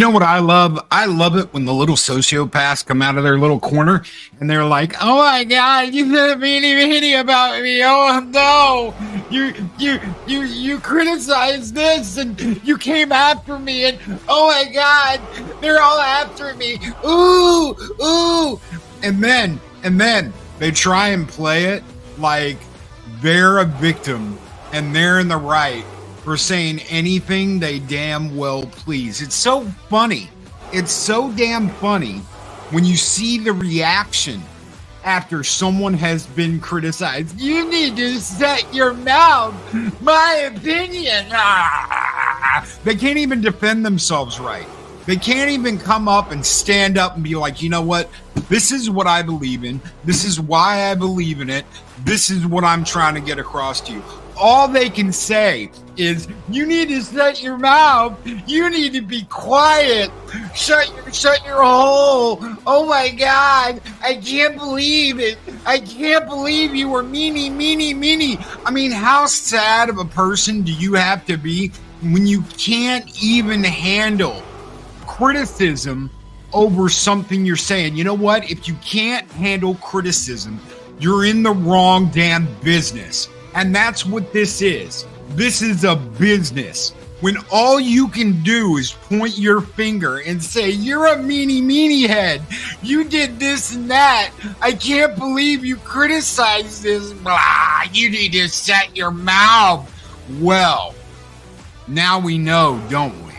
know what I love? I love it when the little sociopaths come out of their little corner and they're like, "Oh my God, you said a meanie about me. Oh no, you criticized this and you came after me and oh my God, they're all after me. Ooh." And then they try and play it like they're a victim and they're in the right for saying anything they damn well please. It's so funny. It's so damn funny when you see the reaction after someone has been criticized. You need to shut your mouth. My opinion. They can't even defend themselves right. They can't even come up and stand up and be like, you know what? This is what I believe in. This is why I believe in it. This is what I'm trying to get across to you. All they can say is, you need to shut your mouth. You need to be quiet. Shut your hole. Oh my God. I can't believe it. I can't believe you were meanie. I mean, how sad of a person do you have to be when you can't even handle criticism over something you're saying? You know what? If you can't handle criticism, you're in the wrong damn business. And that's what this is. This is a business. When all you can do is point your finger and say, you're a meanie head. You did this and that. I can't believe you criticized this. Blah, you need to shut your mouth. Well, now we know, don't we?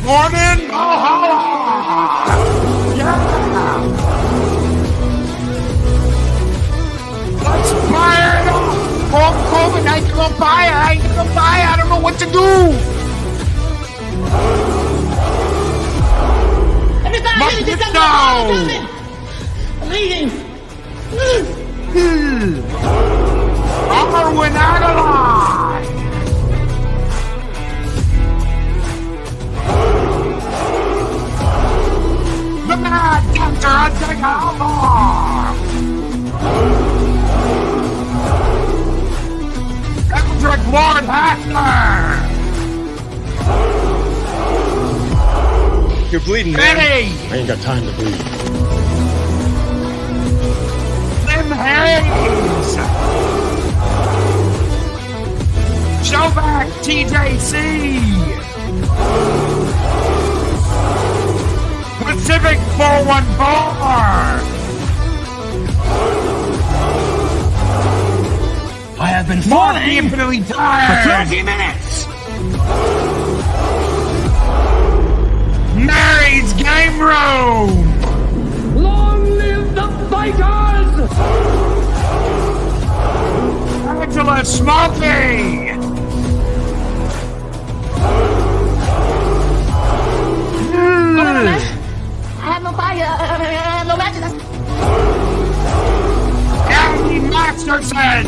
Morning, Valhalla! Yeah! Let's fire it up! COVID, I ain't gonna buy it! I don't know what to do! I'm leaving! We're not alive! The mad doctor take over! Eldrick Lord Hackler! You're bleeding, man. I ain't got time to bleed. Slim Hayes! Show back TJC! Pacific 414! I have been falling infinitely tired for 30 minutes! Mary's Game Room! Long live the fighters! Angela Smokey! I have no fire, no matches. Ellie Masterson!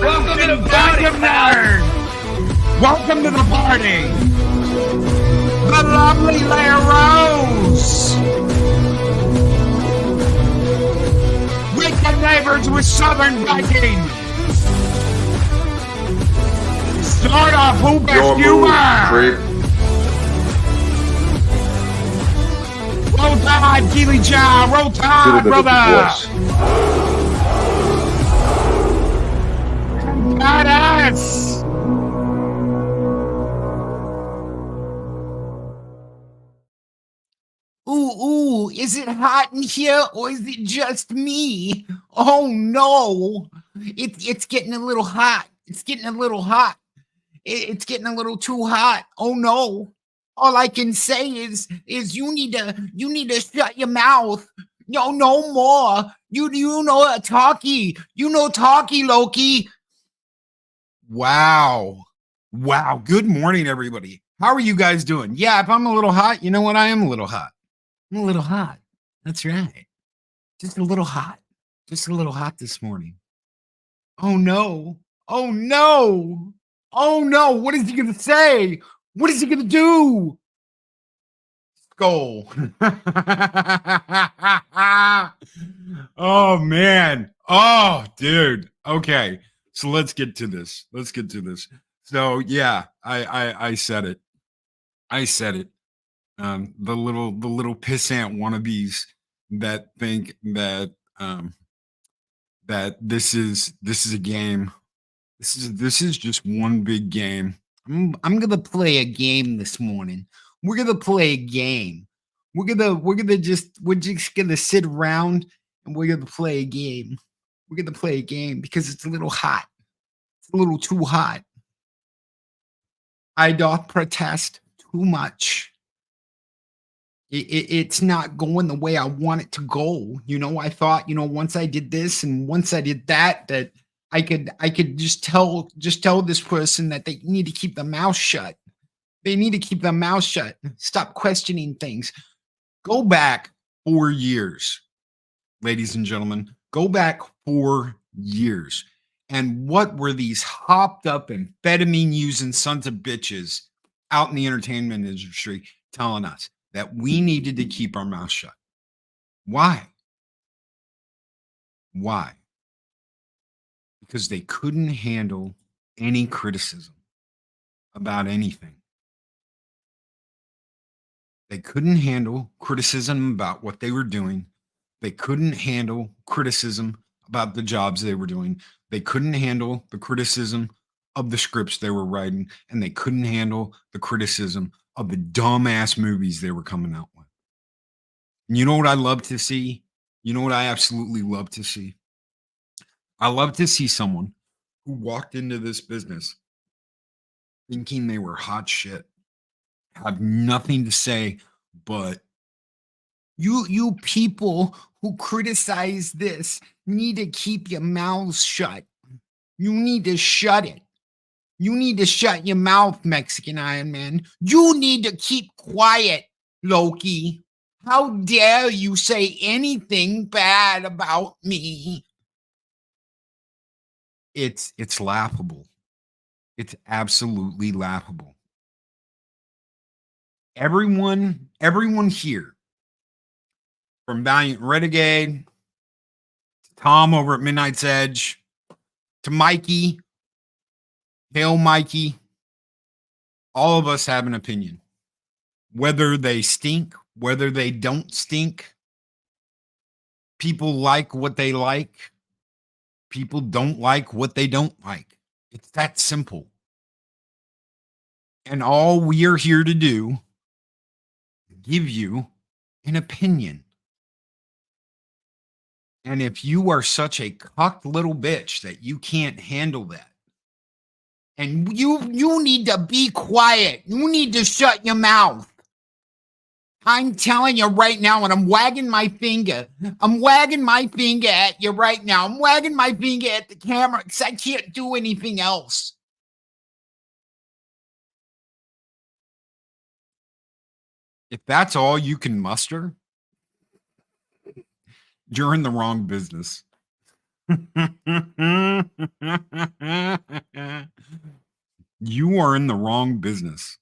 Welcome to the party, nerd! Welcome to the party! The lovely Leia Rose! Wicked neighbors with Southern Viking! Start off who best humor! Roll Tide, Keely Chow! Roll Tide, brother! Badass! Is it hot in here or is it just me? Oh no. It's getting a little hot. It's getting a little hot. It's getting a little too hot. Oh no. All I can say is you need to shut your mouth. No more. You know talkie. You know talkie, Loki. Wow. Wow. Good morning, everybody. How are you guys doing? Yeah, if I'm a little hot, you know what? I am a little hot. I'm a little hot. That's right. Just a little hot. Just a little hot this morning. Oh no. Oh no. Oh no. What is he going to say? What is he going to do? Skull. Oh man. Oh dude. Okay. So let's get to this. So yeah, I said it. I said it. The little pissant wannabes that think that that this is a game. This is just one big game. I'm gonna play a game this morning. We're gonna play a game. We're just gonna sit around and we're gonna play a game. We're gonna play a game because it's a little hot. It's a little too hot. I doth protest too much. It's not going the way I want it to go. I thought, once I did this and once I did that, that I could just tell this person that they need to keep their mouth shut. They need to keep their mouth shut. Stop questioning things. Go back 4 years, ladies and gentlemen. Go back 4 years. And what were these hopped up amphetamine using sons of bitches out in the entertainment industry telling us? That we needed to keep our mouth shut. Why? Why? Because they couldn't handle any criticism about anything. They couldn't handle criticism about what they were doing. They couldn't handle criticism about the jobs they were doing. They couldn't handle the criticism of the scripts they were writing, and they couldn't handle the criticism of the dumbass movies they were coming out with. And you know what I love to see? You know what I absolutely love to see? I love to see someone who walked into this business thinking they were hot shit, have nothing to say, but you people who criticize this need to keep your mouths shut. You need to shut it. You need to shut your mouth, Mexican Iron Man. You need to keep quiet, Loki. How dare you say anything bad about me? It's laughable. It's absolutely laughable. Everyone here, from Valiant Renegade, to Tom over at Midnight's Edge, to Mikey, Hail Mikey, all of us have an opinion. Whether they stink, whether they don't stink, people like what they like, people don't like what they don't like. It's that simple. And all we are here to do is give you an opinion. And if you are such a cucked little bitch that you can't handle that, and you need to be quiet, you need to shut your mouth. I'm telling you right now, and I'm wagging my finger. I'm wagging my finger at you right now. I'm wagging my finger at the camera because I can't do anything else. If that's all you can muster, you're in the wrong business. You are in the wrong business.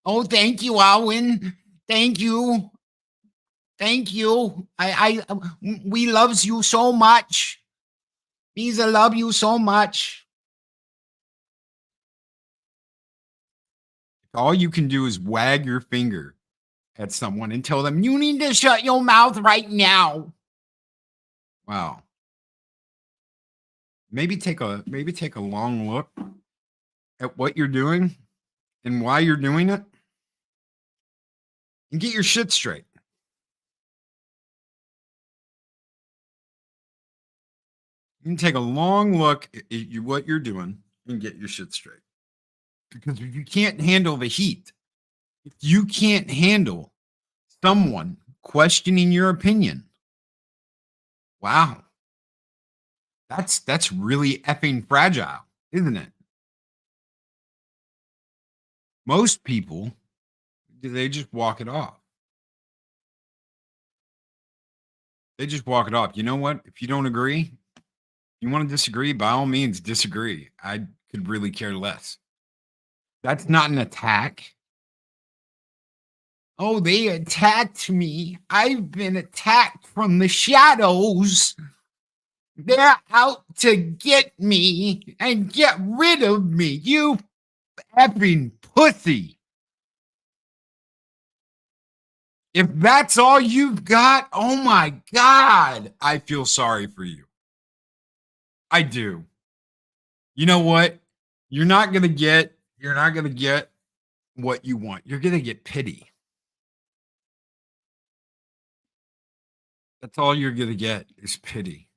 Oh, thank you, Alwyn. Thank you. Thank you. We loves you so much. Lisa love you so much. All you can do is wag your finger at someone and tell them, you need to shut your mouth right now. Wow. Maybe take a long look at what you're doing and why you're doing it. and get your shit straight. You can take a long look at what you're doing and get your shit straight. Because if you can't handle the heat, if you can't handle someone questioning your opinion, wow, that's really effing fragile, isn't it? Most people, they just walk it off. They just walk it off. You know what? If you don't agree, you want to disagree, by all means, disagree. I could really care less. That's not an attack. Oh, they attacked me. I've been attacked from the shadows. They're out to get me and get rid of me. You effing pussy. If that's all you've got, oh my God, I feel sorry for you. I do. You know what? You're not going to get what you want. You're going to get pity. That's all you're going to get is pity.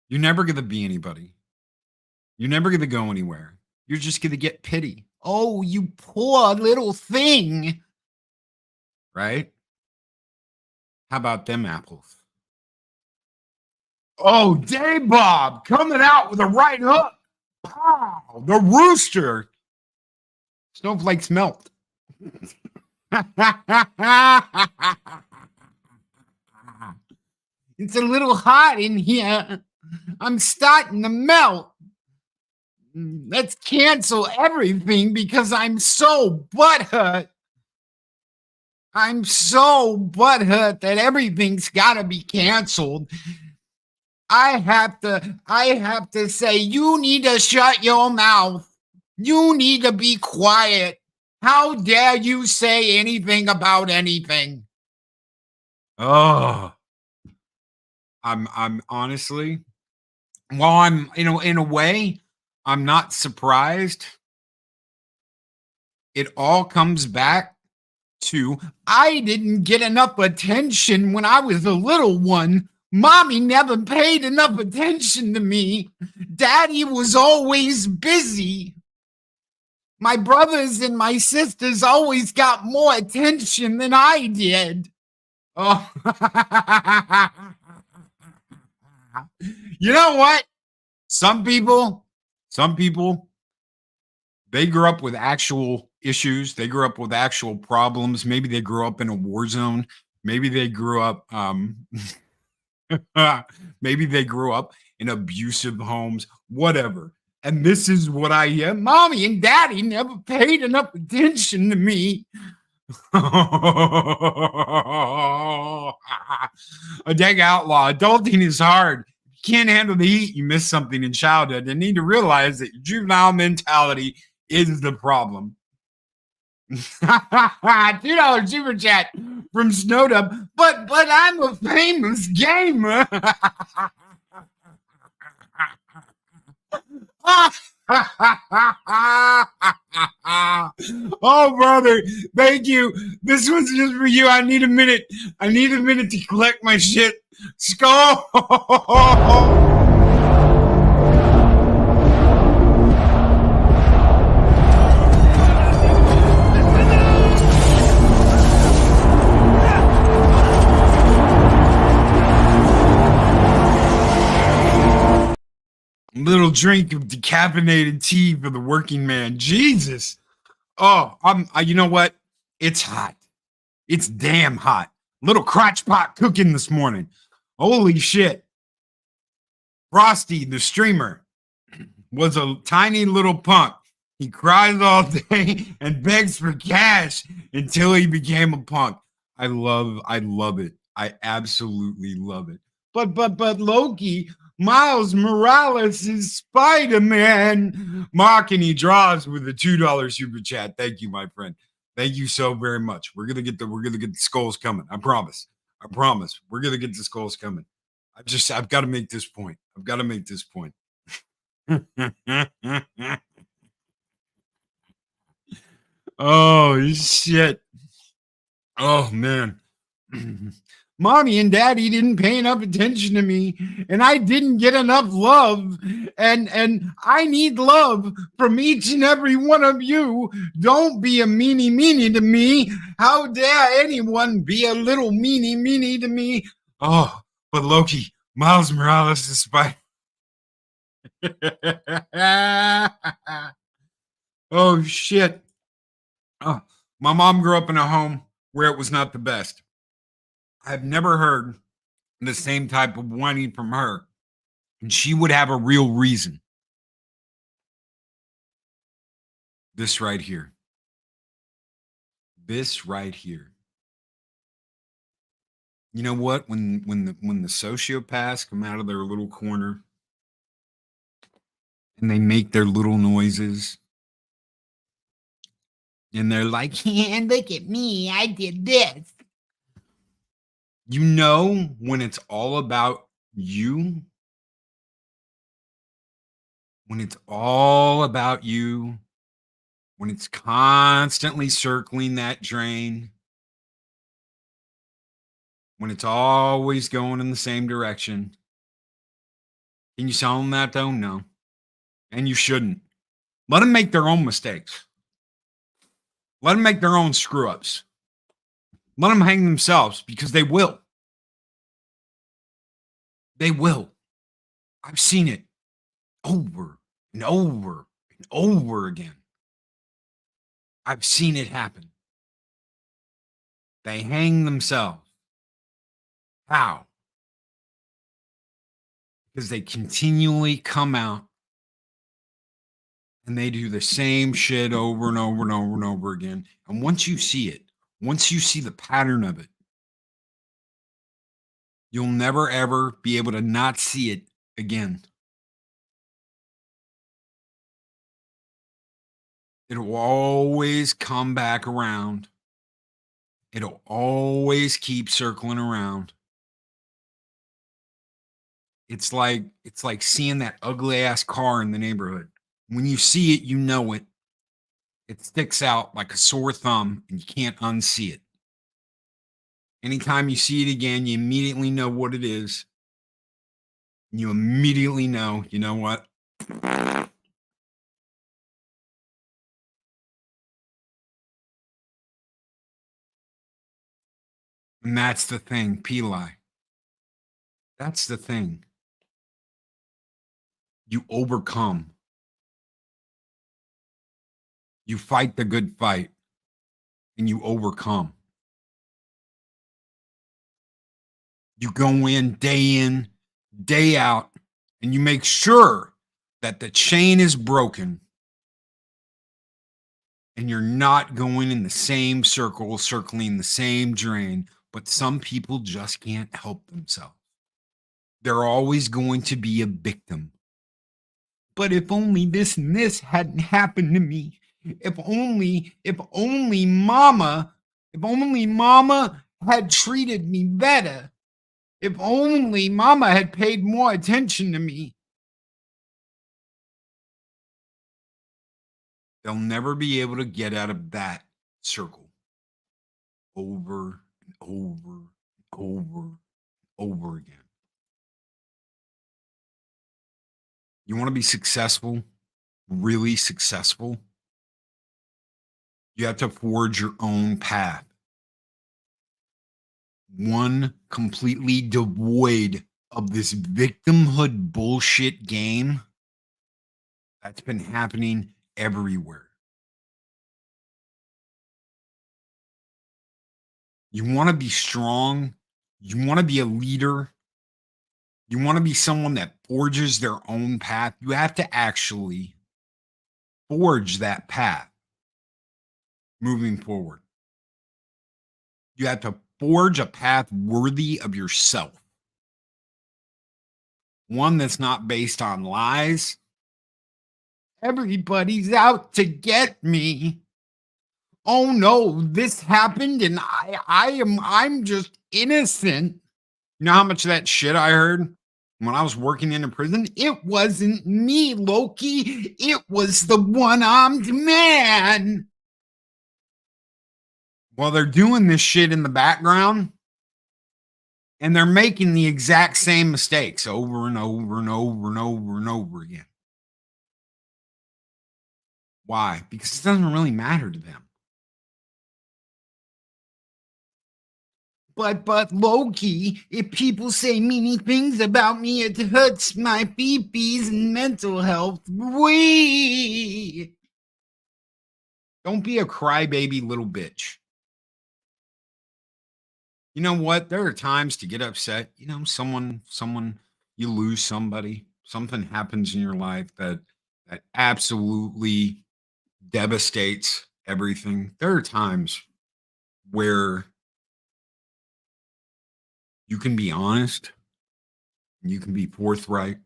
You're never going to be anybody. You're never going to go anywhere. You're just going to get pity. Oh, you poor little thing. Right? How about them apples? Oh, Day Bob coming out with a right hook. Pow, the rooster. Snowflakes melt. It's a little hot in here. I'm starting to melt. Let's cancel everything because I'm so butthurt. I'm so butthurt that everything's got to be canceled. I have to say, you need to shut your mouth. You need to be quiet. How dare you say anything about anything? Oh, I'm honestly, while I'm, in a way, I'm not surprised. It all comes back to I didn't get enough attention when I was a little one. Mommy never paid enough attention to me. Daddy was always busy. My brothers and my sisters always got more attention than I did. Oh, you know what? Some people, they grew up with actual issues. They grew up with actual problems. Maybe they grew up in a war zone. Maybe they grew up, maybe they grew up in abusive homes, whatever. And this is what I hear. Mommy and daddy never paid enough attention to me. A dang outlaw. Adulting is hard. You can't handle the heat. You miss something in childhood and need to realize that your juvenile mentality is the problem. $2 super chat from Snowdub. But I'm a famous gamer. Oh, brother, thank you. This one's just for you. I need a minute to collect my shit. Skull. Little drink of decaffeinated tea for the working man. Jesus. Oh, you know what? It's hot. It's damn hot. Little crotch pot cooking this morning. Holy shit. Frosty, the streamer, was a tiny little punk. He cries all day and begs for cash until he became a punk. I love it. I absolutely love it. But Loki, Miles Morales is Spider-Man. Mark, and he draws with a $2 super chat. Thank you, my friend. Thank you so very much. We're gonna get the skulls coming. I promise. We're gonna get the skulls coming. I've got to make this point. Oh shit. Oh, man. Mommy and Daddy didn't pay enough attention to me, and I didn't get enough love. And I need love from each and every one of you. Don't be a meanie to me. How dare anyone be a little meanie to me? Oh, but Loki, Miles Morales is Spider. Oh, shit. Oh, my mom grew up in a home where it was not the best. I've never heard the same type of whining from her, and she would have a real reason. This right here. This right here. You know what? When the sociopaths come out of their little corner and they make their little noises, and they're like, "Yeah, look at me, I did this." You know when it's all about you? When it's all about you, when it's constantly circling that drain, when it's always going in the same direction. Can you tell them that though? No. And you shouldn't. Let them make their own mistakes. Let them make their own screw ups. Let them hang themselves because they will. They will. I've seen it over and over and over again. I've seen it happen. They hang themselves. How? Because they continually come out and they do the same shit over and over and over and over again. And once you see it, once you see the pattern of it, you'll never ever be able to not see it again. It'll always come back around. It'll always keep circling around. It's like seeing that ugly ass car in the neighborhood. When you see it, you know it. It sticks out like a sore thumb and you can't unsee it. Anytime you see it again, you immediately know what it is. And you immediately know, you know what? And that's the thing, Peli. That's the thing. You overcome. You fight the good fight and you overcome. You go in, day out, and you make sure that the chain is broken and you're not going in the same circle, circling the same drain. But some people just can't help themselves. They're always going to be a victim. But if only this and this hadn't happened to me. If only mama had treated me better. If only mama had paid more attention to me. They'll never be able to get out of that circle over and over and over and over again. You want to be successful, really successful? You have to forge your own path. One completely devoid of this victimhood bullshit game that's been happening everywhere. You want to be strong. You want to be a leader. You want to be someone that forges their own path. You have to actually forge that path moving forward. You have to forge a path worthy of yourself. One that's not based on lies. Everybody's out to get me. Oh no, this happened and I'm just innocent. You know how much of that shit I heard when I was working in a prison? It wasn't me, Loki. It was the one-armed man. Well, they're doing this shit in the background and they're making the exact same mistakes over and over and over and over and over again. Why? Because it doesn't really matter to them. But Loki, if people say meany things about me, it hurts my peepees and mental health. Wee! Don't be a crybaby little bitch. You know what? There are times to get upset. You know, someone, you lose somebody, something happens in your life that absolutely devastates everything. There are times where you can be honest and you can be forthright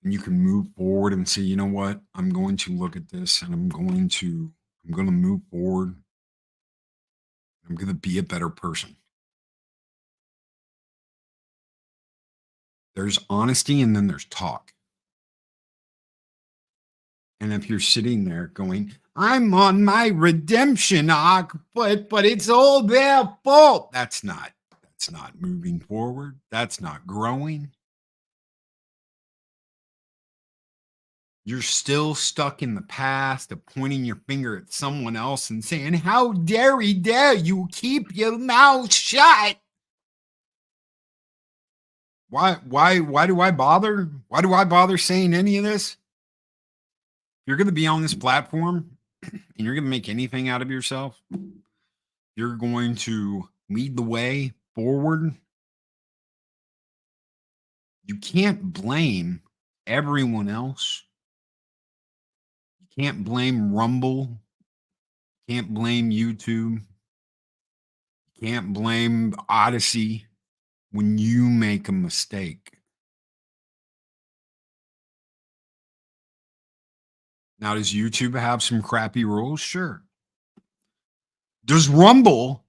and you can move forward and say, you know what? I'm going to look at this and I'm going to move forward. I'm going to be a better person. There's honesty and then there's talk. And if you're sitting there going, I'm on my redemption arc, but it's all their fault. That's not moving forward. That's not growing. You're still stuck in the past of pointing your finger at someone else and saying, how dare you keep your mouth shut? Why do I bother? Why do I bother saying any of this? You're going to be on this platform and you're going to make anything out of yourself. You're going to lead the way forward. You can't blame everyone else. You can't blame Rumble. You can't blame YouTube. You can't blame Odyssey when you make a mistake. Now, does YouTube have some crappy rules? Sure. Does Rumble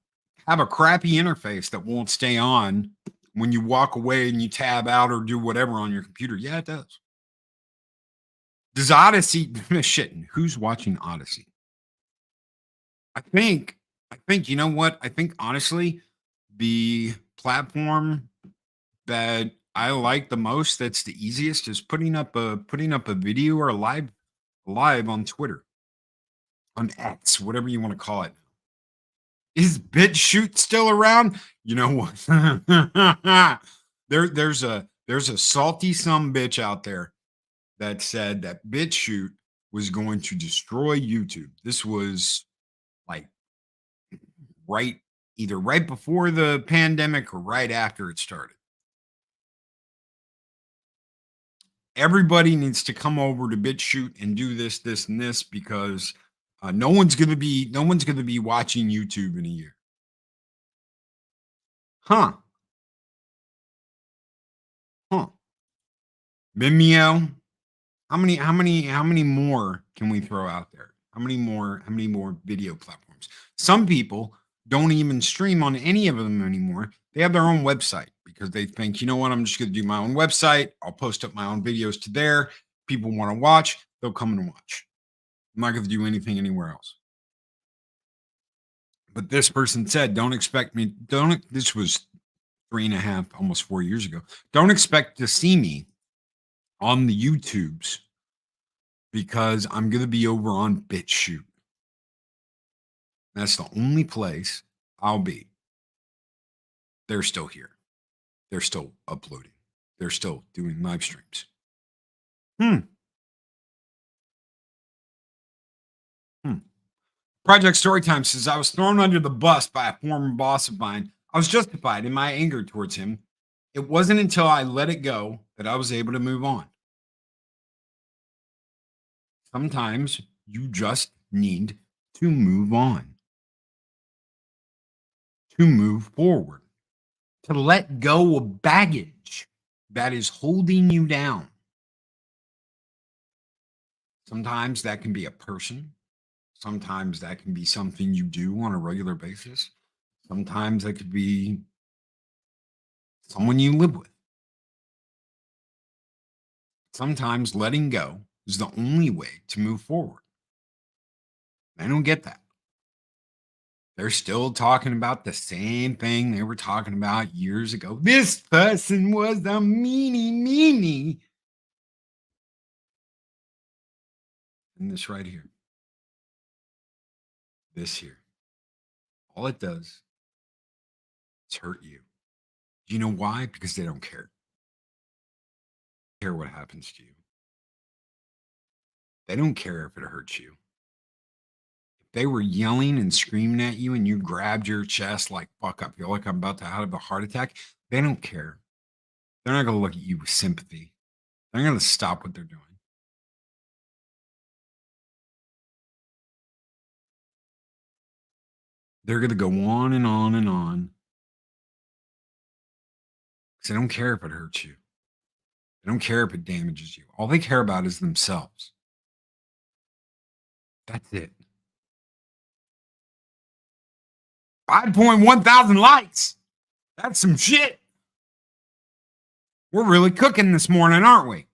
have a crappy interface that won't stay on when you walk away and you tab out or do whatever on your computer? Yeah, it does. Does Odyssey shit? Who's watching Odyssey? I think, you know what? I think honestly, the platform that I like the most, that's the easiest, is putting up a video or a live on Twitter, on X, whatever you want to call it. Is BitChute still around? You know what? there's a salty some bitch out there that said that BitChute was going to destroy YouTube. This was like either right before the pandemic or right after it started. Everybody needs to come over to BitChute and do this, and this, because no one's gonna be watching YouTube in a year. Huh. Vimeo. How many more can we throw out there? How many more video platforms? Some people don't even stream on any of them anymore. They have their own website because they think, you know what, I'm just going to do my own website. I'll post up my own videos to there. People want to watch, they'll come and watch. I'm not going to do anything anywhere else. But this person said, this was 3.5, almost 4 years ago. Don't expect to see me on the YouTubes because I'm going to be over on BitChute. That's the only place I'll be. They're still here. They're still uploading. They're still doing live streams. Project Storytime says, I was thrown under the bus by a former boss of mine. I was justified in my anger towards him. It wasn't until I let it go that I was able to move on. Sometimes you just need to move on, to move forward, to let go of baggage that is holding you down. Sometimes that can be a person. Sometimes that can be something you do on a regular basis. Sometimes that could be someone you live with. Sometimes letting go is the only way to move forward. I don't get that. They're still talking about the same thing they were talking about years ago. This person was a meanie. And this right here. This here. All it does is hurt you. Do you know why? Because they don't care. They don't care what happens to you. They don't care if it hurts you. If they were yelling and screaming at you and you grabbed your chest like, fuck, I feel like I'm about to have a heart attack, they don't care. They're not going to look at you with sympathy. They're going to stop what they're doing. They're going to go on and on and on. Because they don't care if it hurts you. They don't care if it damages you. All they care about is themselves. That's it. 5.1 thousand likes. That's some shit. We're really cooking this morning, aren't we?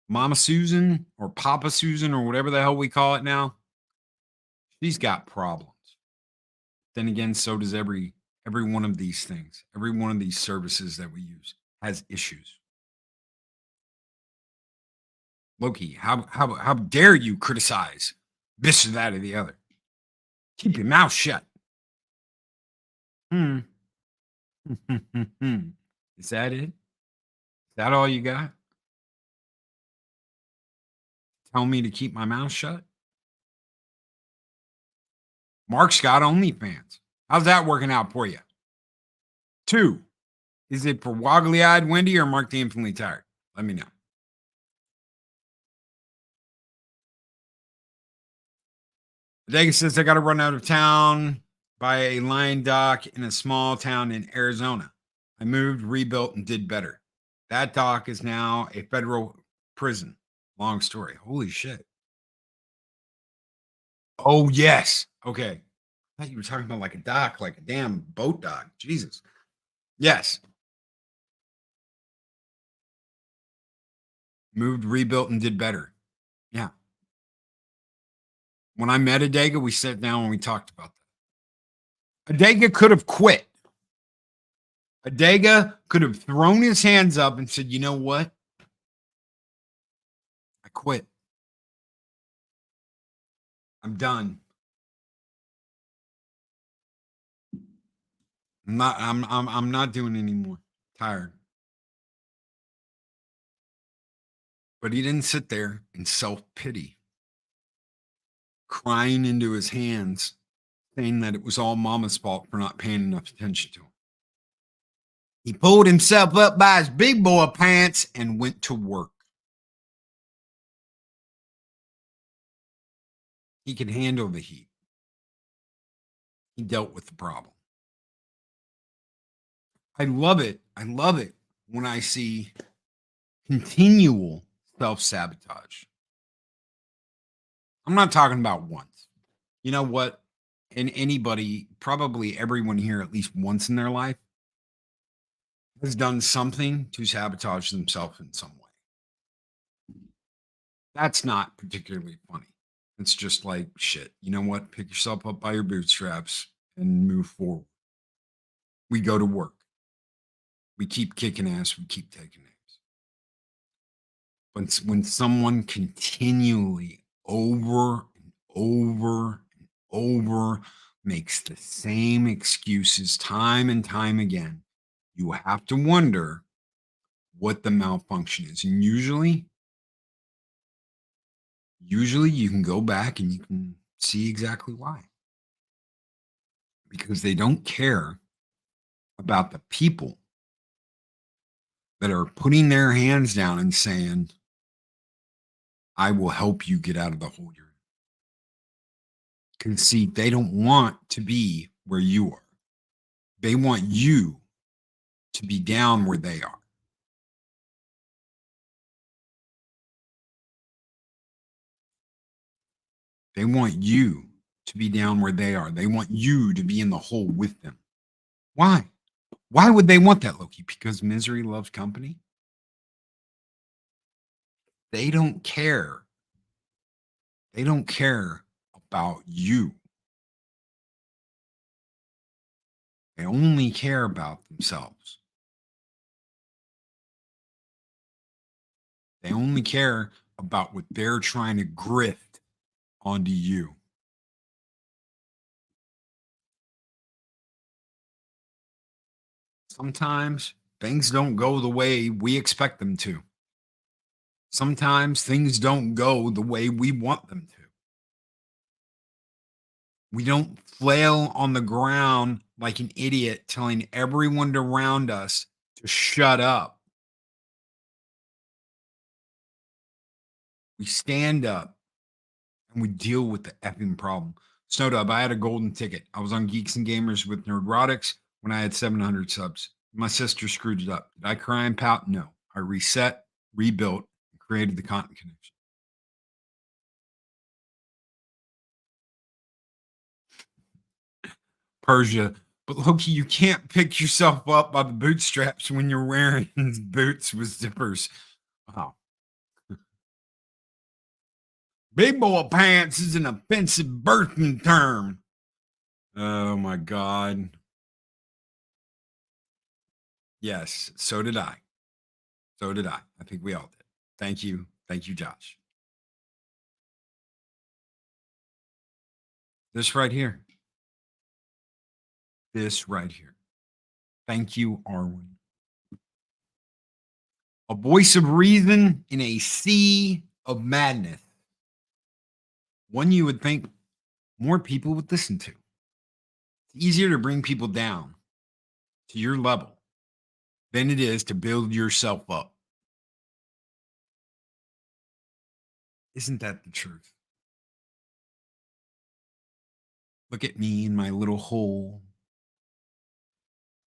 Mama Susan or Papa Susan or whatever the hell we call it now. She's got problems. Then again, so does every one of these things. Every one of these services that we use has issues. Loki, how dare you criticize this or that or the other? Keep your mouth shut. Is that it? Is that all you got? Tell me to keep my mouth shut? Mark's got OnlyFans. How's that working out for you? 2, is it for woggly-eyed Wendy or Mark the Infinitely Tired? Let me know. Bodega says I got to run out of town by a line dock in a small town in Arizona. I moved, rebuilt, and did better. That dock is now a federal prison. Long story. Holy shit. Oh, yes. Okay. I thought you were talking about like a dock, like a damn boat dock. Jesus. Yes. Moved, rebuilt, and did better. Yeah. When I met Adega, we sat down and we talked about that. Adega could have quit. Adega could have thrown his hands up and said, you know what? I quit. I'm done. I'm not doing anymore. Tired. But he didn't sit there in self-pity, crying into his hands, saying that it was all Mama's fault for not paying enough attention to him. He pulled himself up by his big boy pants and went to work. He could handle the heat. He dealt with the problem. I love it. I love it when I see continual self-sabotage. I'm not talking about once. You know what? And anybody, probably everyone here at least once in their life, has done something to sabotage themselves in some way. That's not particularly funny. It's just like, shit, you know what? Pick yourself up by your bootstraps and move forward. We go to work. We keep kicking ass. We keep taking names. But when someone continually over and over and over makes the same excuses time and time again, you have to wonder what the malfunction is. And usually you can go back and you can see exactly why. Because they don't care about the people that are putting their hands down and saying, I will help you get out of the hole you're in. Because see, they don't want to be where you are. They want you to be down where they are. They want you to be down where they are. They want you to be in the hole with them. Why? Why would they want that, Loki? Because misery loves company? They don't care. They don't care about you. They only care about themselves. They only care about what they're trying to grift onto you. Sometimes things don't go the way we expect them to. Sometimes things don't go the way we want them to. We don't flail on the ground like an idiot telling everyone around us to shut up. We stand up and we deal with the effing problem. Snowdub, I had a golden ticket. I was on Geeks and Gamers with Nerdrotics when I had 700 subs. My sister screwed it up. Did I cry and pout? No. I reset, rebuilt, and created the content connection. Persia. But Loki, you can't pick yourself up by the bootstraps when you're wearing boots with zippers. Wow. Big boy pants is an offensive birthing term. Oh my God. Yes, so did I. So did I. I think we all did. Thank you. Thank you, Josh. This right here. This right here. Thank you, Arwen. A voice of reason in a sea of madness. One you would think more people would listen to. It's easier to bring people down to your level than it is to build yourself up. Isn't that the truth? Look at me in my little hole.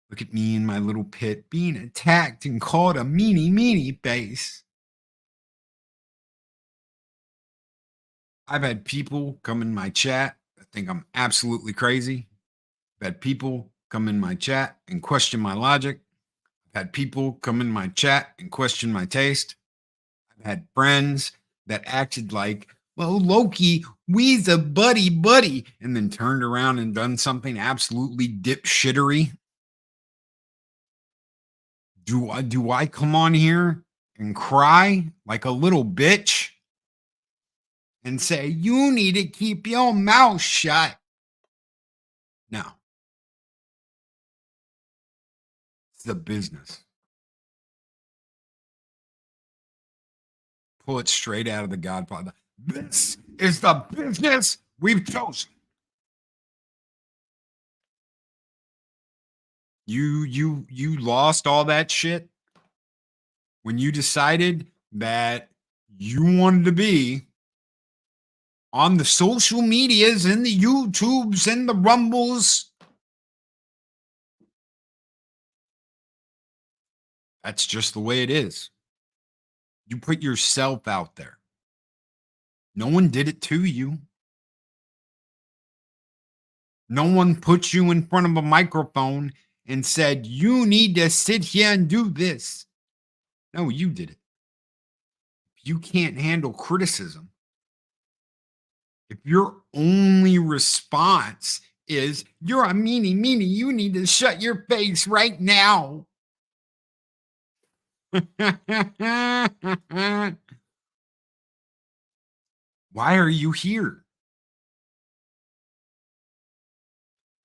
Look at me in my little pit being attacked and called a meanie face. I've had people come in my chat that think I'm absolutely crazy. I've had people come in my chat and question my logic. I've had people come in my chat and question my taste. I've had friends that acted like, well, Loki, we's a buddy, and then turned around and done something absolutely dipshittery. Do I come on here and cry like a little bitch and say, you need to keep your mouth shut? No. It's the business. Pull it straight out of The Godfather. This is the business we've chosen. You lost all that shit when you decided that you wanted to be on the social medias and the YouTubes and the Rumbles. That's just the way it is. You put yourself out there. No one did it to you. No one put you in front of a microphone and said, you need to sit here and do this. No, you did it. If you can't handle criticism, if your only response is, you're a meanie, you need to shut your face right now. Why are you here?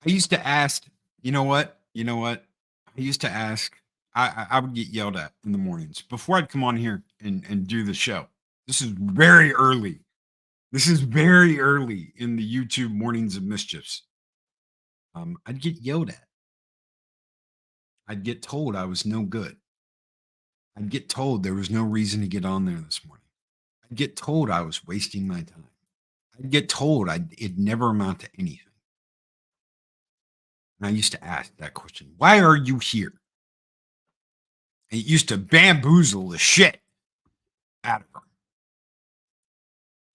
I used to ask, you know what? I used to ask, I would get yelled at in the mornings before I'd come on here and do the show. This is very early. This is very early in the YouTube Mornings of Mischiefs. I'd get yelled at. I'd get told I was no good. I'd get told there was no reason to get on there this morning. I'd get told I was wasting my time. I'd get told it'd never amount to anything. And I used to ask that question, why are you here? And it used to bamboozle the shit out of her.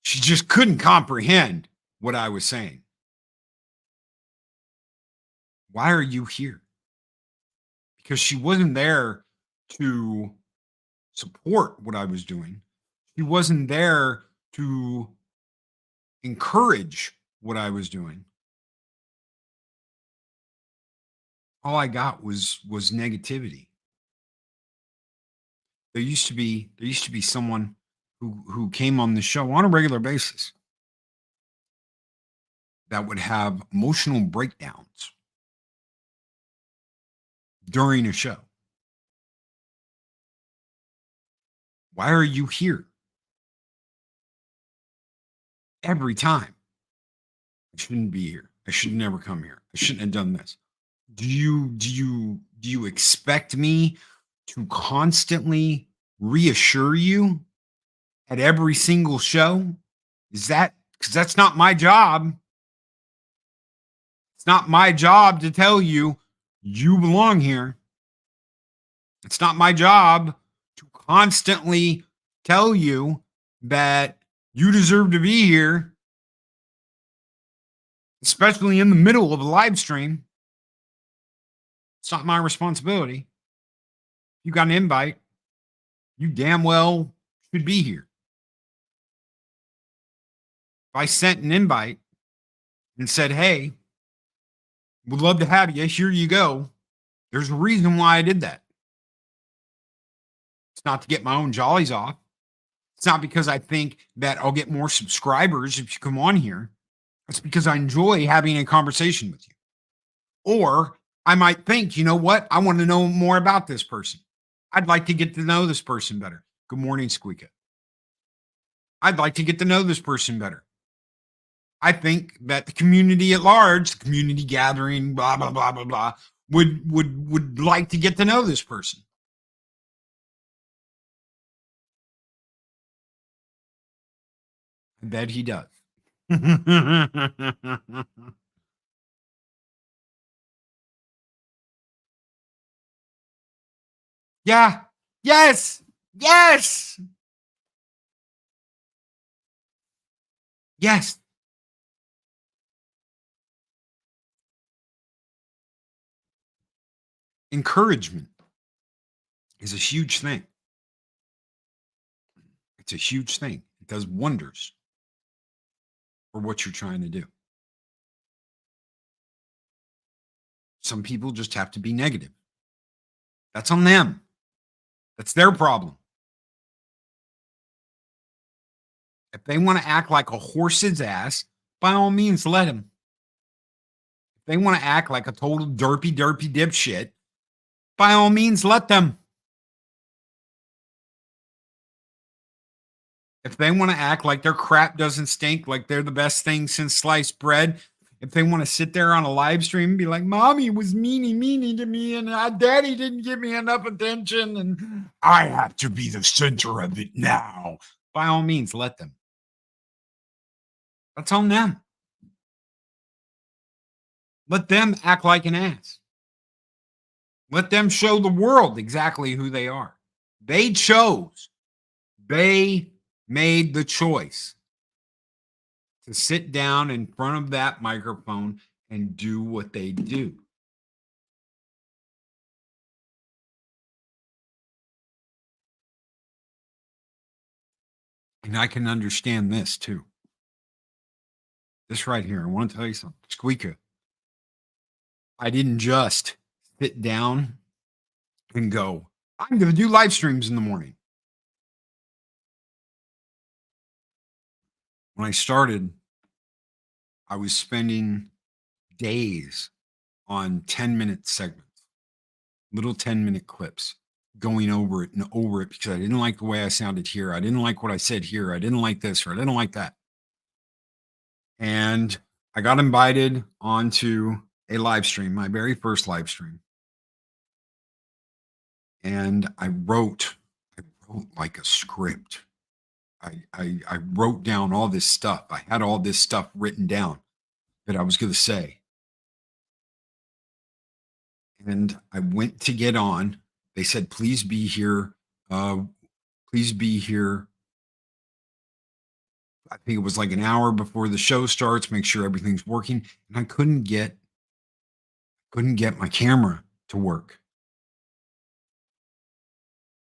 She just couldn't comprehend what I was saying. Why are you here? Because she wasn't there to support what I was doing. She wasn't there to encourage what I was doing. all I got was negativity. There used to be someone who came on the show on a regular basis that would have emotional breakdowns during a show. Why are you here? Every time. I shouldn't be here. I should never come here. I shouldn't have done this. Do you expect me to constantly reassure you at every single show? Is that because that's not my job? It's not my job to tell you you belong here. It's not my job to constantly tell you that you deserve to be here, especially in the middle of a live stream. It's not my responsibility. You got an invite, you damn well should be here. If I sent an invite and said, hey, would love to have you, here you go, there's a reason why I did that. It's not to get my own jollies off. It's not because I think that I'll get more subscribers if you come on here. It's because I enjoy having a conversation with you. Or I might think, you know what? I want to know more about this person. I'd like to get to know this person better. Good morning, Squeaka. I'd like to get to know this person better. I think that the community at large, the community gathering, blah, blah, blah, blah, blah, would like to get to know this person. I bet he does. Yeah. Yes. Yes. Yes. Encouragement is a huge thing. It's a huge thing. It does wonders for what you're trying to do. Some people just have to be negative. That's on them. That's their problem. If they want to act like a horse's ass, by all means, let them. If they want to act like a total derpy dipshit, by all means, let them. If they want to act like their crap doesn't stink, like they're the best thing since sliced bread, if they want to sit there on a live stream and be like, mommy was meanie to me and daddy didn't give me enough attention and I have to be the center of it now, by all means, let them. That's on them. Let them act like an ass. Let them show the world exactly who they are. They chose. They made the choice to sit down in front of that microphone and do what they do. And I can understand this too. This right here, I want to tell you something. Squeaka. I didn't just sit down and go, I'm going to do live streams in the morning. When I started, I was spending days on 10-minute segments, little 10-minute clips, going over it and over it because I didn't like the way I sounded here. I didn't like what I said here. I didn't like this or I didn't like that. And I got invited onto a live stream, my very first live stream. And I wrote like a script. I wrote down all this stuff. I had all this stuff written down that I was going to say. And I went to get on. They said, please be here. Please be here. I think it was like an hour before the show starts. Make sure everything's working. And I couldn't get my camera to work.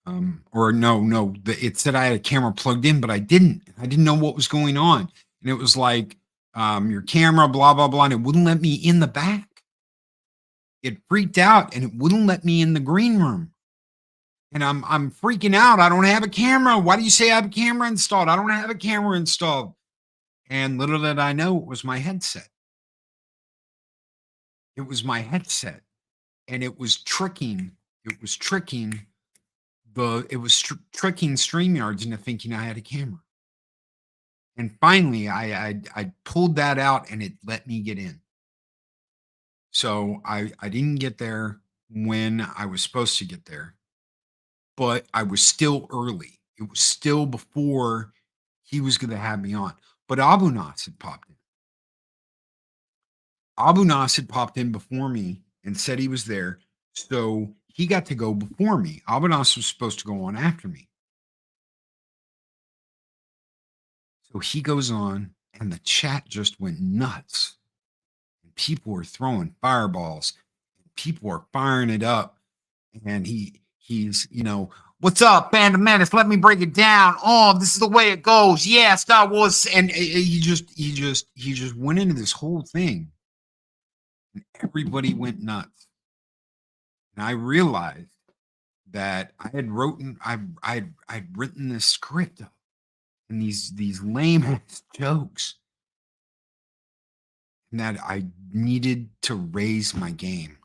It said I had a camera plugged in, but I didn't know what was going on. And it was like, your camera, blah, blah, blah. And it wouldn't let me in the back. it freaked out and it wouldn't let me in the green room. And I'm freaking out. I don't have a camera. Why do you say I have a camera installed? I don't have a camera installed. And little did I know, it was my headset. It was my headset. And it was tricking. It was tricking tricking StreamYards into thinking I had a camera. And finally, I pulled that out and it let me get in. So I didn't get there when I was supposed to get there, but I was still early. It was still before he was going to have me on. But Abu Nas had popped in. Abu Nas had popped in before me and said he was there. So he got to go before me. Abu Nas was supposed to go on after me. So he goes on and the chat just went nuts. And people were throwing fireballs. People are firing it up. And he's, what's up, Band of Menace? Let me break it down. Oh, this is the way it goes. Yeah, Star Wars. And he just went into this whole thing. And everybody went nuts. And I realized that I'd written this script up and these lame ass jokes. And that I needed to raise my game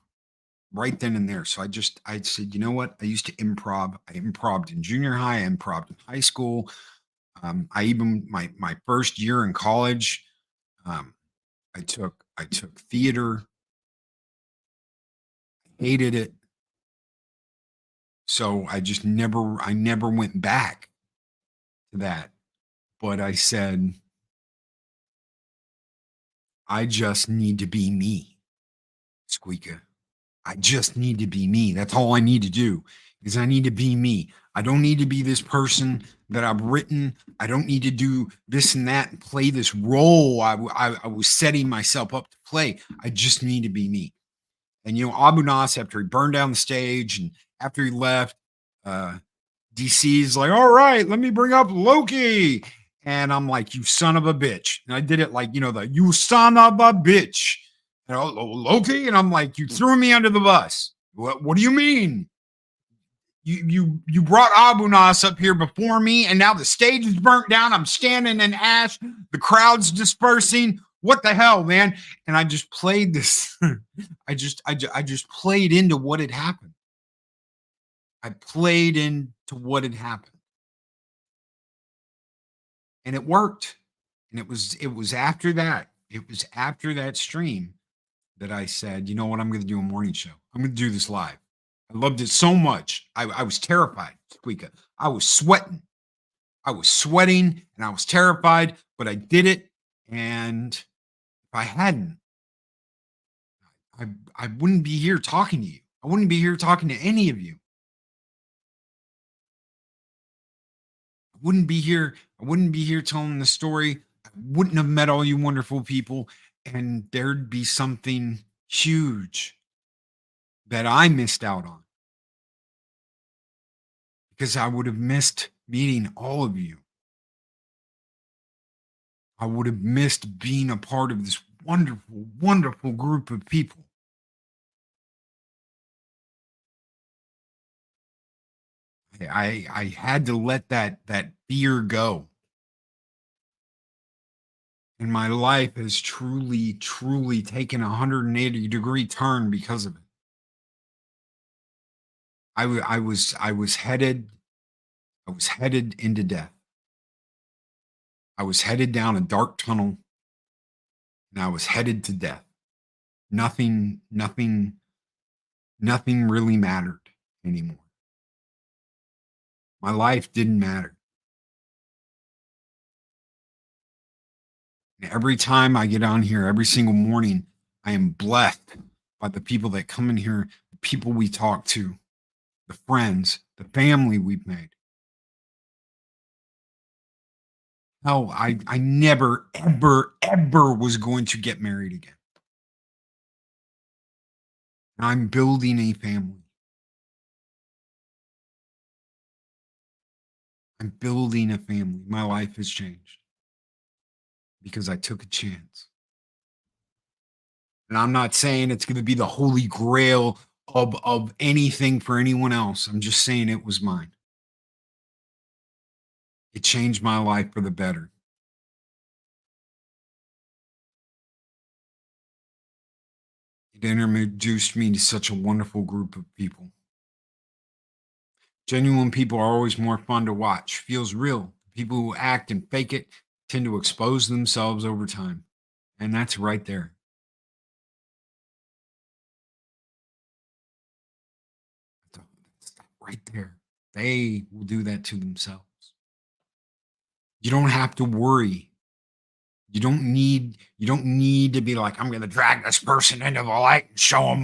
right then and there. So I said, you know what? I used to improv. I improv'd in junior high. I improv'd in high school. I even my first year in college, I took theater. Hated it. So I never went back to that. But I said, I just need to be me, Squeaka. I just need to be me. That's all I need to do is I need to be me. I don't need to be this person that I've written. I don't need to do this and that and play this role I was setting myself up to play. I just need to be me. And, Abu Nas, after he burned down the stage and after he left, DC's like, all right, let me bring up Loki. And I'm like, you son of a bitch. And I did it like, you son of a bitch. Loki? And I'm like, you threw me under the bus. What do you mean? You brought Abu Nas up here before me, and now the stage is burnt down. I'm standing in ash. The crowd's dispersing. What the hell, man? And I just played this. I just played into what had happened. I played into what had happened. And it worked. And it was after that. It was after that stream that I said, you know what? I'm going to do a morning show. I'm going to do this live. I loved it so much. I was terrified, Squeaka. I was sweating. I was sweating and I was terrified, but I did it. And if I hadn't, I wouldn't be here talking to you. I wouldn't be here talking to any of you. I wouldn't be here telling the story. I wouldn't have met all you wonderful people. And there'd be something huge that I missed out on. Because I would have missed meeting all of you. I would have missed being a part of this wonderful, wonderful group of people. I had to let that fear go. And my life has truly, truly taken a 180-degree turn because of it. I was headed into death. I was headed down a dark tunnel and I was headed to death. Nothing really mattered anymore. My life didn't matter. And every time I get on here, every single morning, I am blessed by the people that come in here, the people we talk to, the friends, the family we've made. Hell, I never, ever, ever was going to get married again. And I'm building a family. I'm building a family. My life has changed because I took a chance. And I'm not saying it's going to be the holy grail of anything for anyone else. I'm just saying it was mine. It changed my life for the better. It introduced me to such a wonderful group of people. Genuine people are always more fun to watch. Feels real. People who act and fake it tend to expose themselves over time. And that's right there. Right there. They will do that to themselves. You don't have to worry. You don't need to be like, I'm gonna drag this person into the light and show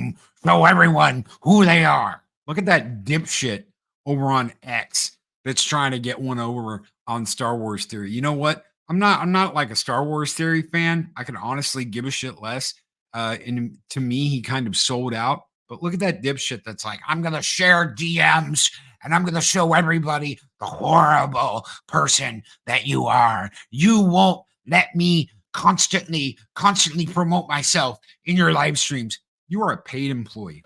everyone who they are. Look at that dipshit over on X that's trying to get one over on Star Wars theory. You know what? I'm not like a Star Wars theory fan. I can honestly give a shit less. And to me, he kind of sold out. But look at that dipshit that's like, I'm gonna share DMs and I'm gonna show everybody the horrible person that you are. You won't let me constantly promote myself in your live streams. You are a paid employee.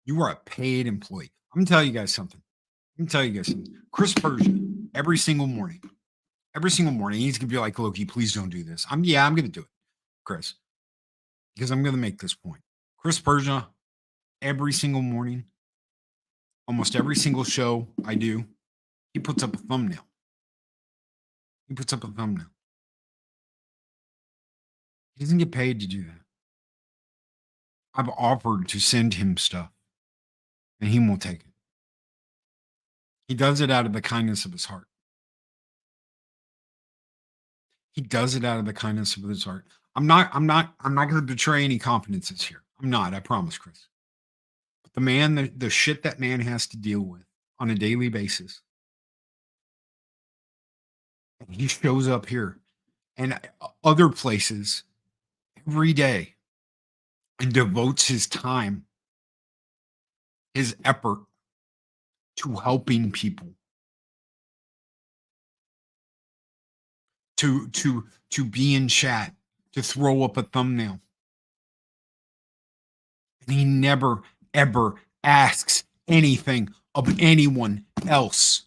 You are a paid employee. I'm gonna tell you guys something. Chris Persia, every single morning, he's gonna be like, Loki, please don't do this. I'm gonna do it, Chris, because I'm gonna make this point. Chris Persia, every single morning, almost every single show I do, he puts up a thumbnail. He doesn't get paid to do that. I've offered to send him stuff, and he won't take it. He does it out of the kindness of his heart. I'm not going to betray any confidences here. I'm not, I promise, Chris. But the man, the shit that man has to deal with on a daily basis. And he shows up here and other places every day and devotes his time, his effort to helping people. To be in chat, to throw up a thumbnail. And he never, ever asks anything of anyone else.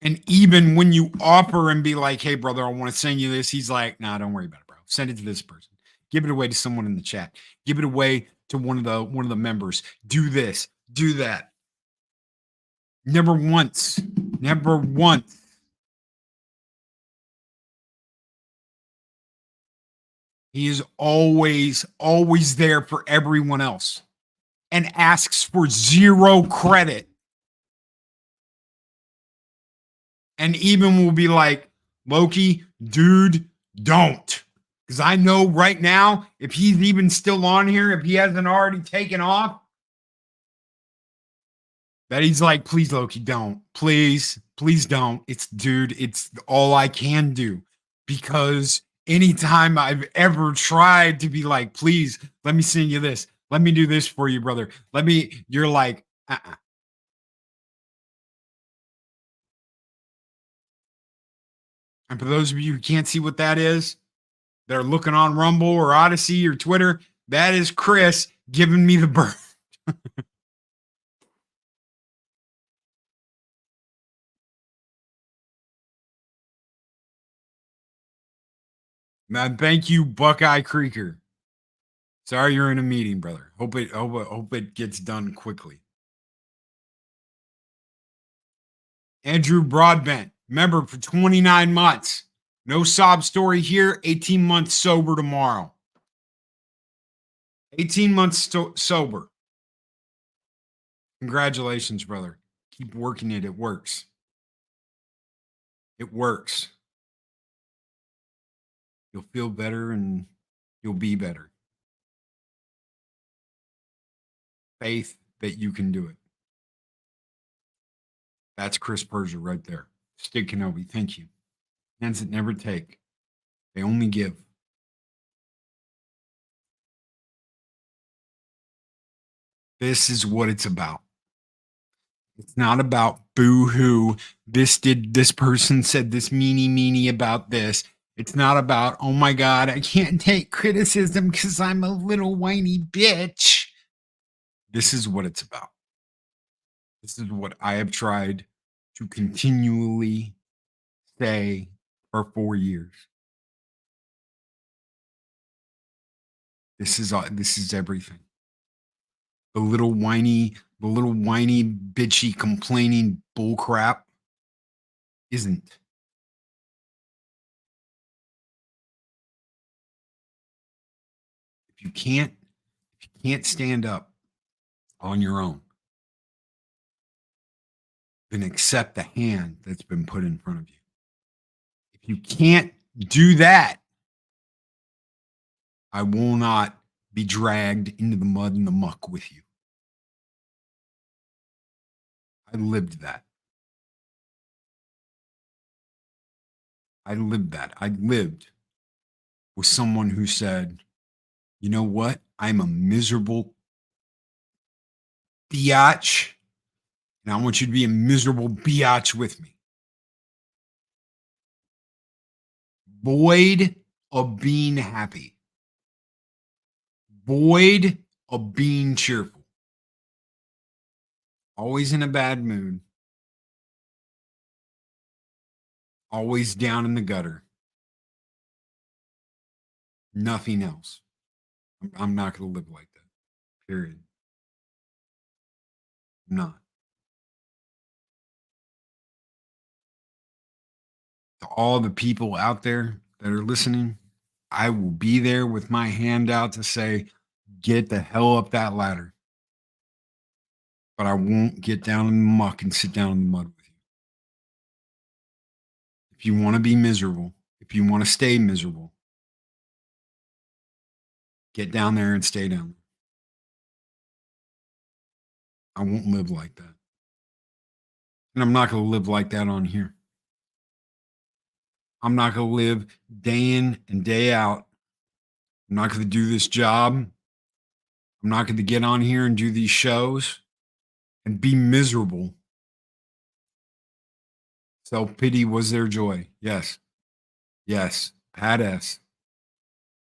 And even when you offer and be like, hey, brother, I want to send you this, he's like, nah, don't worry about it, bro. Send it to this person. Give it away to someone in the chat. Give it away to one of the members. Do this, do that. Never once. He is always there for everyone else and asks for zero credit. And even will be like, Loki, dude, don't. Because I know right now, if he's even still on here, if he hasn't already taken off, that he's like, please, Loki, don't. Please don't. It's all I can do. Because anytime I've ever tried to be like, please, let me send you this. Let me do this for you, brother. You're like, uh-uh. And for those of you who can't see what that is, they're looking on Rumble or Odyssey or Twitter, that is Chris giving me the bird. Man, thank you, Buckeye Creeker. Sorry you're in a meeting, brother. Hope it gets done quickly. Andrew Broadbent, member for 29 months. No sob story here. 18 months sober tomorrow. 18 months sober. Congratulations, brother. Keep working it. It works. It works. You'll feel better and you'll be better. Faith that you can do it. That's Chris Persia right there. Stig Kenobi, thank you. Hands that never take. They only give. This is what it's about. It's not about boo-hoo. This person said this meanie about this. It's not about, oh my God, I can't take criticism because I'm a little whiny bitch. This is what it's about. This is what I have tried to continually say for 4 years. This is everything. The little whiny, bitchy, complaining bullcrap isn't. If you can't stand up on your own, then accept the hand that's been put in front of you. If you can't do that, I will not be dragged into the mud and the muck with you. I lived that. I lived that. I lived with someone who said, you know what? I'm a miserable biatch, and I want you to be a miserable biatch with me. Void of being happy. Void of being cheerful. Always in a bad mood. Always down in the gutter. Nothing else. I'm not going to live like that. Period. I'm not. To all the people out there that are listening, I will be there with my hand out to say, get the hell up that ladder. But I won't get down in the muck and sit down in the mud with you. If you want to be miserable, if you want to stay miserable, get down there and stay down there. I won't live like that. And I'm not going to live like that on here. I'm not going to live day in and day out. I'm not going to do this job. I'm not going to get on here and do these shows and be miserable. Self-pity was their joy. Yes. Yes. Pat S.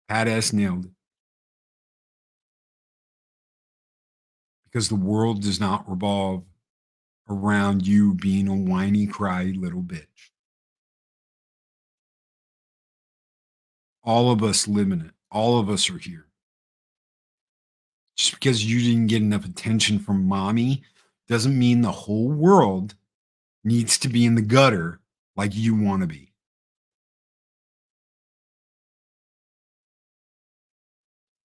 Pat S nailed it. Because the world does not revolve around you being a whiny, cry little bitch. All of us live in it. All of us are here. Just because you didn't get enough attention from mommy doesn't mean the whole world needs to be in the gutter like you want to be.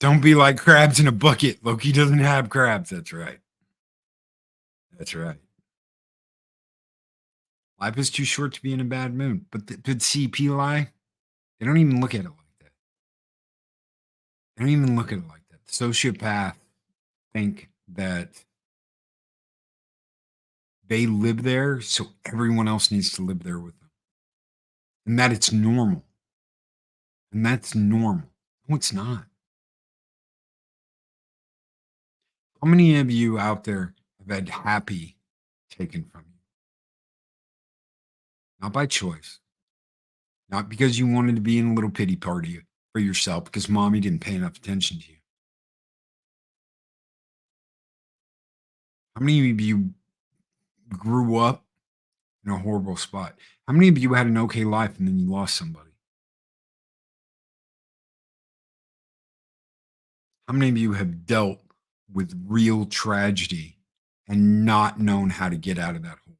Don't be like crabs in a bucket. Loki doesn't have crabs. That's right. That's right. Life is too short to be in a bad mood. But see, Peli, they don't even look at it like that. They don't even look at it like that. The sociopath think that they live there, so everyone else needs to live there with them. And that it's normal. And that's normal. No, it's not. How many of you out there have had happy taken from you? Not by choice. Not because you wanted to be in a little pity party for yourself because mommy didn't pay enough attention to you. How many of you grew up in a horrible spot? How many of you had an okay life and then you lost somebody? How many of you have dealt with real tragedy and not known how to get out of that hole?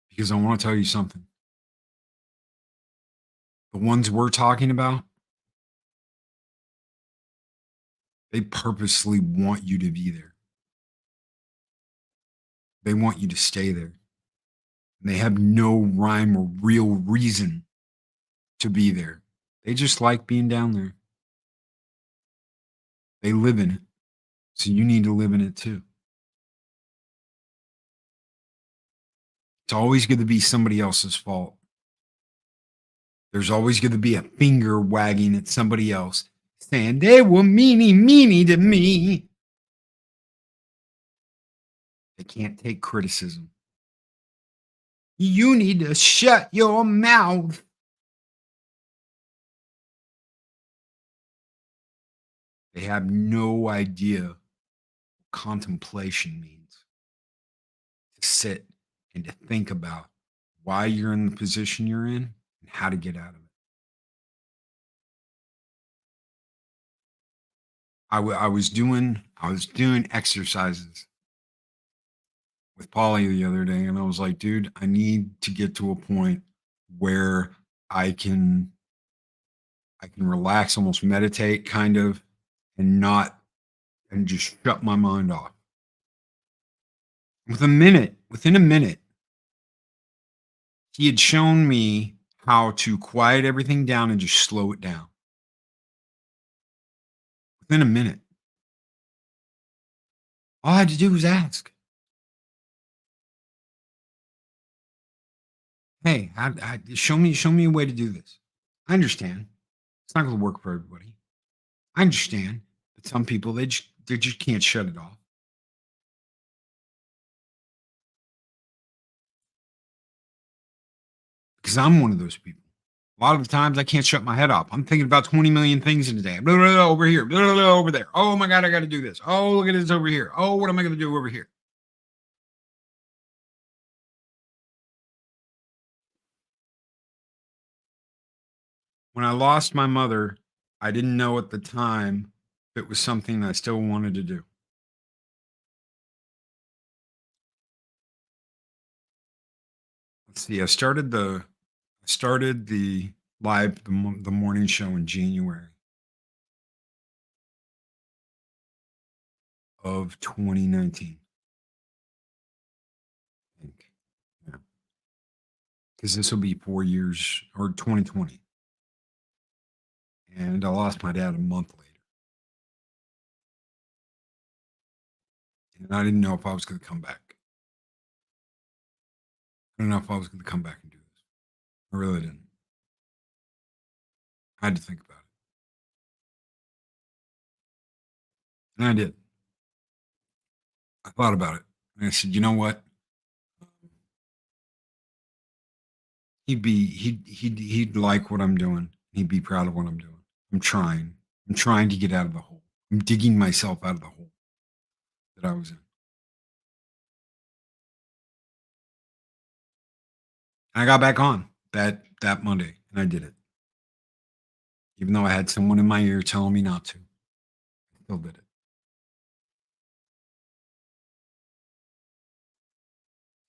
Because I want to tell you something. The ones we're talking about, they purposely want you to be there. They want you to stay there. And they have no rhyme or real reason to be there. They just like being down there. They live in it. So you need to live in it too. It's always going to be somebody else's fault. There's always going to be a finger wagging at somebody else saying, they were meanie to me. They can't take criticism. You need to shut your mouth. They have no idea what contemplation means. To sit and to think about why you're in the position you're in and how to get out of it. I was doing exercises with Polly the other day, and I was like, dude, I need to get to a point where I can relax, almost meditate, kind of, and just shut my mind off. Within a minute, he had shown me how to quiet everything down and just slow it down. Within a minute. All I had to do was ask. Hey, show me a way to do this. I understand. It's not going to work for everybody. I understand that some people they just can't shut it off. Because I'm one of those people. A lot of the times I can't shut my head off. I'm thinking about 20 million things in a day. Blah, blah, blah, over here, blah, blah, blah, over there. Oh my God, I got to do this. Oh, look at this over here. Oh, what am I going to do over here? When I lost my mother, I didn't know at the time if it was something I still wanted to do. Let's see. I started the the morning show in January of 2019. I think. Yeah. Because this will be 4 years, or 2020. And I lost my dad a month later. And I didn't know if I was going to come back. I don't know if I was going to come back and do this. I really didn't. I had to think about it. And I did. I thought about it. And I said, you know what? He'd like what I'm doing. He'd be proud of what I'm doing. I'm trying. I'm trying to get out of the hole. I'm digging myself out of the hole that I was in. And I got back on that Monday and I did it. Even though I had someone in my ear telling me not to. I still did it.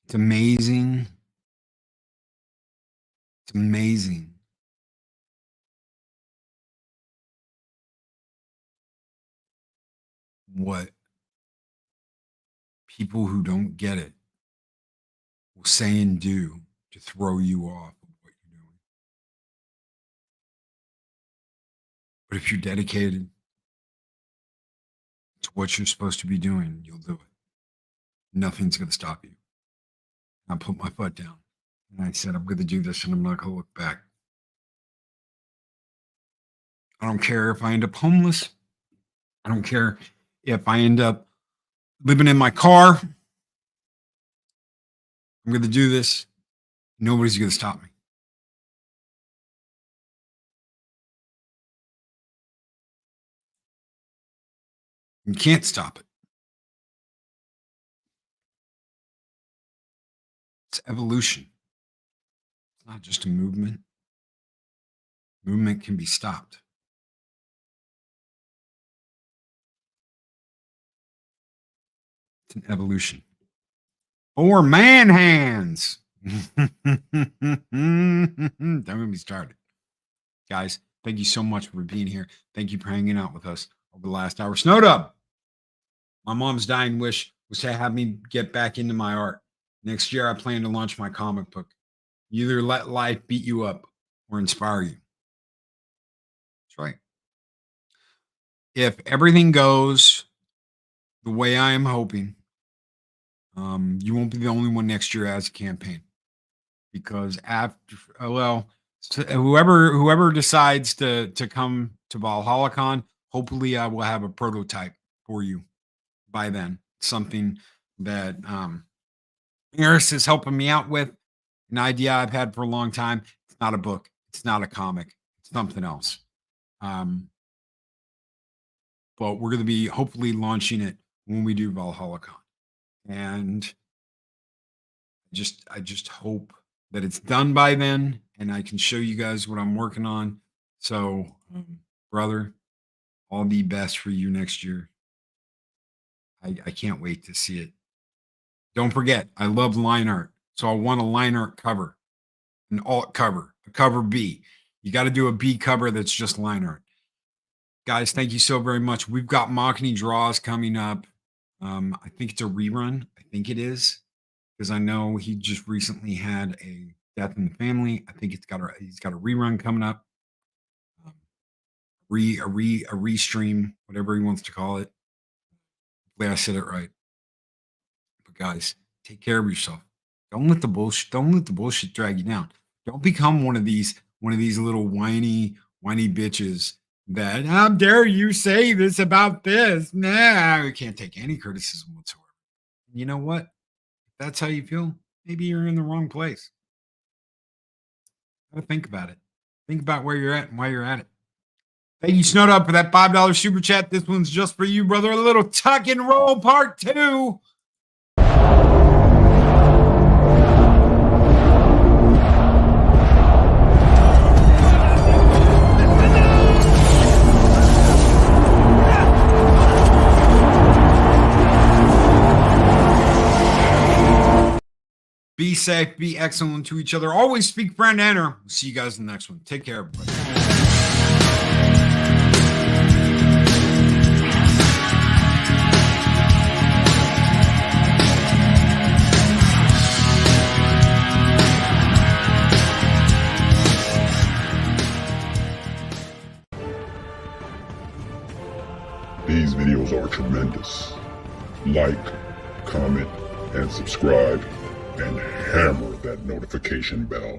It's amazing. It's amazing what people who don't get it will say and do to throw you off of what you're doing. But if you're dedicated to what you're supposed to be doing, you'll do it. Nothing's going to stop you. I put my foot down and I said, I'm going to do this and I'm not going to look back. I don't care if I end up homeless. I don't care if I end up living in my car. I'm going to do this. Nobody's going to stop me. You can't stop it. It's evolution. It's not just a movement. Movement can be stopped. It's an evolution. Or man hands. Don't get me started. Guys, thank you so much for being here. Thank you for hanging out with us over the last hour. Snowdub, my mom's dying wish was to have me get back into my art. Next year, I plan to launch my comic book. You either let life beat you up or inspire you. That's right. If everything goes the way I am hoping, you won't be the only one next year as a campaign. Because after, whoever decides to come to Valhalla Con, hopefully I will have a prototype for you by then. Something that Eris is helping me out with. an idea I've had for a long time. It's not a book. It's not a comic. It's something else. But we're going to be hopefully launching it when we do Valhalla Con. And I just hope that it's done by then and I can show you guys what I'm working on. So, brother, all the best for you next year. I can't wait to see it. Don't forget, I love line art. So I want a line art cover, an alt cover, a cover B. You got to do a B cover that's just line art. Guys, thank you so very much. We've got Machini Draws coming up. I think it's a rerun. I think it is, because I know he just recently had a death in the family. I think he's got a rerun coming up. A restream, whatever he wants to call it. Hopefully I said it right. But guys, take care of yourself. Don't let the bullshit drag you down. Don't become one of these little whiny bitches that, how dare you say this about this? Nah, we can't take any criticism whatsoever. You know what? If that's how you feel, maybe you're in the wrong place. Gotta think about it. Think about where you're at and why you're at it. Thank you, Snowed Up, for that $5 super chat. This one's just for you, brother. A little tuck and roll part 2. Be safe, be excellent to each other. Always speak friend enter. We'll see you guys in the next one. Take care, everybody. These videos are tremendous. Like, comment, and subscribe, and hammer that notification bell.